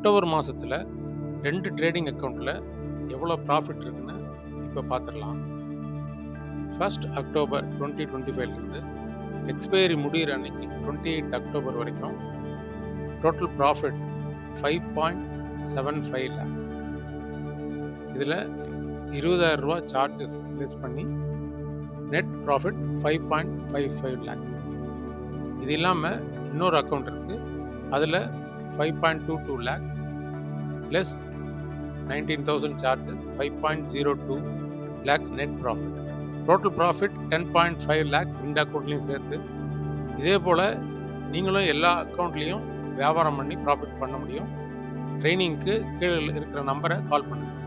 October மாதத்தில் 2 trading அக்கௌண்ட்டில் எவ்வளோ ப்ராஃபிட் இருக்குன்னு இப்போ பார்த்துடலாம். 1 அக்டோபர் 2025லேருந்து எக்ஸ்பைரி முடிகிற அன்னைக்கு 28 அக்டோபர் வரைக்கும் டோட்டல் ப்ராஃபிட் 5.75 lakhs. இதில் 20,000 ரூபா சார்ஜஸ் லெஸ் பண்ணி நெட் ப்ராஃபிட் 5.55 lakhs. இது இல்லாமல் இன்னொரு அக்கௌண்ட் இருக்குது, அதில் 5.22 lakhs less 19,000 charges 5.02 lakhs net profit. Total profit 10.5 lakhs இந்த அக்கௌண்ட்லேயும் சேர்த்து. இதே போல் நீங்களும் எல்லா அக்கௌண்ட்லேயும் வியாபாரம் பண்ணி ப்ராஃபிட் பண்ண முடியும். ட்ரைனிங்க்கு கீழே இருக்கிற நம்பரை கால் பண்ணுங்கள்.